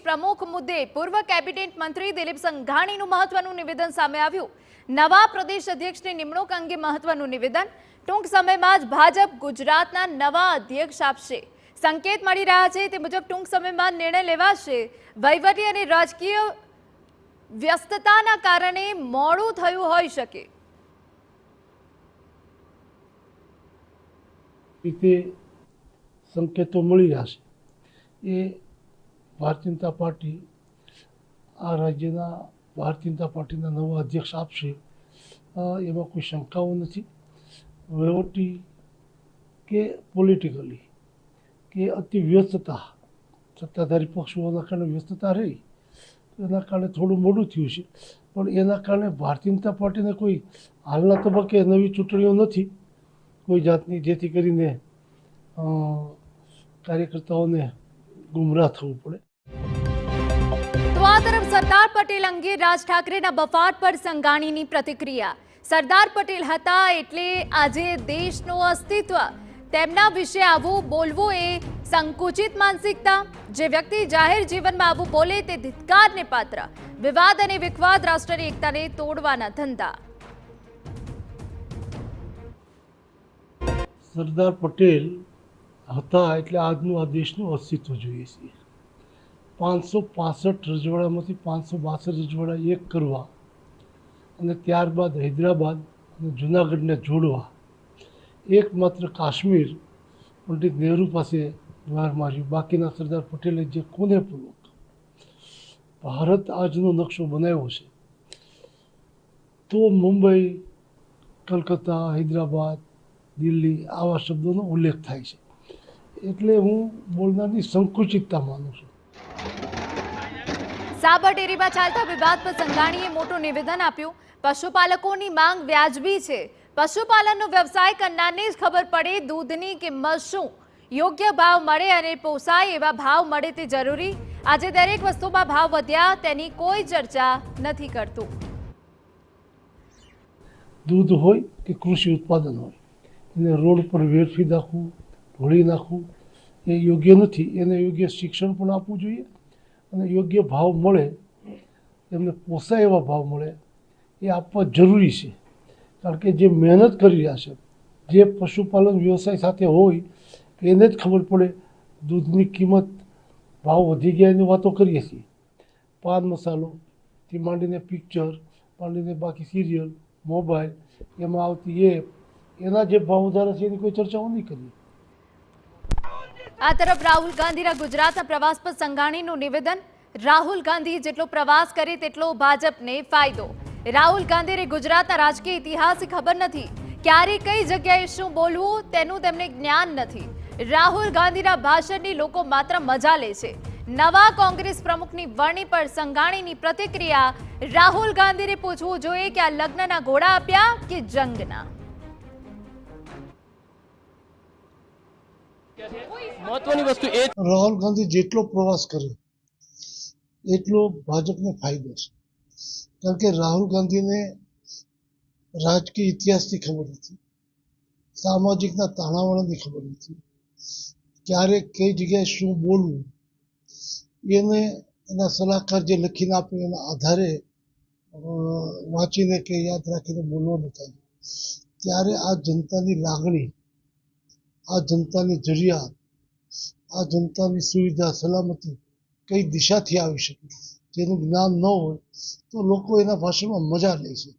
પ્રમુખ મુદ્દે પૂર્વ કેબિનેટ મંત્રી દિલીપ સંઘાણીનું મહત્વનું નિવેદન સામે આવ્યું। નવા પ્રદેશ અધ્યક્ષની નિમણૂક અંગે મહત્વનું નિવેદન। ટૂંક સમયમાં જ ભાજપ ગુજરાતના નવા અધ્યક્ષ આપશે। સંકેત મળી રહ્યા છે તે મુજબ ટૂંક સમયમાં નિર્ણય લેવાશે। વહીવટી અને રાજકીય વ્યસ્તતાના કારણે મોડું થયું હોઈ શકે। રીતે સંકેતો મળી રહ્યા છે એ ભારતીય જનતા પાર્ટી આ રાજ્યના ભારતીય જનતા પાર્ટીના નવા અધ્યક્ષ આપશે, એમાં કોઈ શંકાઓ નથી। વહીવટી કે પોલિટિકલી કે અતિ વ્યસ્તતા, સત્તાધારી પક્ષોના કારણે વ્યસ્તતા રહી, એના કારણે થોડું મોડું થયું છે, પણ એના કારણે ભારતીય જનતા પાર્ટીને કોઈ હાલના તબક્કે નવી ચૂંટણીઓ નથી કોઈ જાતની, જેથી કરીને કાર્યકર્તાઓને ગુમરાહ થવું પડે। તો આ તરફ સરદાર પટેલ અંગે રાજ ઠાકરેના બફાટ પર સંઘાણીની પ્રતિક્રિયા। સરદાર પટેલ હતા એટલે આજે દેશનું અસ્તિત્વ, તેમના વિશે આવું બોલવું એ સંકુચિત માનસિકતા। જે વ્યક્તિ જાહેર જીવનમાં આવું બોલે તે ધિક્કારને પાત્ર। વિવાદ અને વિખવાદ રાષ્ટ્રની એકતાને તોડવાના ધંધા। સરદાર પટેલ હતા એટલે આજનું આ દેશનું અસ્તિત્વ જોઈએ છીએ। 565 રજવાડામાંથી 562 રજવાડા એક કરવા અને ત્યારબાદ હૈદરાબાદ અને જૂનાગઢને જોડવા, એકમાત્ર કાશ્મીર પંડિત નહેરુ પાસે દ્વાર માર્યું, બાકીના સરદાર પટેલે જે કોનેપૂર્વક ભારત આજનો નકશો બનાવ્યો છે, તો મુંબઈ, કલકત્તા, હૈદરાબાદ, દિલ્હી આવા શબ્દોનો ઉલ્લેખ થાય છે। એટલે હું બોલનારની સંકુચિતતા માનું છું। સાબરડેરીમાં ચાલતા વિવાદ પર સંઘાણીએ મોટું નિવેદન આપ્યું। પશુપાલકોની માંગ વ્યાજબી છે। પશુપાલનનો વ્યવસાય કરનારને જ ખબર પડે દૂધની કિંમત શું, યોગ્ય ભાવ મળે અને પોસાય એવા ભાવ મળે તે જરૂરી। આજે દરેક વસ્તુમાં ભાવ વધ્યા તેની કોઈ ચર્ચા નથી કરતું। દૂધ હોય કે કૃષિ ઉત્પાદન હોય, એને રોડ પર વેડફી નાખવું, ઢોળી નાખવું એ યોગ્ય નથી। એને યોગ્ય શિક્ષણ પણ આપવું જોઈએ અને યોગ્ય ભાવ મળે, એમને પોસાય એવા ભાવ મળે એ આપવા જરૂરી છે। કારણ કે જે મહેનત કરી રહ્યા છે, જે પશુપાલન વ્યવસાય સાથે હોય એને જ ખબર પડે દૂધની કિંમત, ભાવ વધી ગયા એની વાતો કરીએ છીએ। પાન મસાલોથી માંડીને પિક્ચર, માંડીને બાકી સિરિયલ, મોબાઈલ, એમાં આવતી એપ, એના જે ભાવ વધારે છે એની કોઈ ચર્ચાઓ નહીં કરીએ। આ તરફ રાહુલ ગાંધીના ગુજરાતના પ્રવાસ પર સંઘાણીનું નિવેદન। રાહુલ ગાંધી જેટલો પ્રવાસ કરે તેટલો ભાજપને ફાયદો। રાહુલ ગાંધીને ગુજરાતના રાજકીય ઇતિહાસની ખબર નથી, ક્યારે કઈ જગ્યાએ શું બોલવું તેનું તેમને જ્ઞાન નથી। રાહુલ ગાંધીના ભાષણની લોકો માત્ર મજા લે છે। નવા કોંગ્રેસ પ્રમુખની વરણી પર સંઘાણીની પ્રતિક્રિયા। રાહુલ ગાંધીને પૂછવું જોઈએ કે આ લગ્નના ઘોડા આપ્યા કે જંગના। મહત્વની વસ્તુ એ રાહુલ ગાંધી જેટલો પ્રવાસ કરે એટલો ભાજપને ફાયદો છે। કારણ કે રાહુલ ગાંધીને રાજકીય ઇતિહાસની ખબર નથી, સામાજિકના તાણાવાણાની ખબર નથી, ક્યારે કઈ જગ્યાએ શું બોલવું એને એના સલાહકાર જે લખીને આપે એના આધારે વાંચીને કે યાદ રાખીને બોલવાનું થાય। ત્યારે આ જનતાની લાગણી, આ જનતાની જરૂરિયાત, આ જનતાની સુવિધા, સલામતી કઈ દિશાથી આવી શકે જેનું જ્ઞાન ન હોય તો લોકો એના ભાષણમાં મજા લે છે।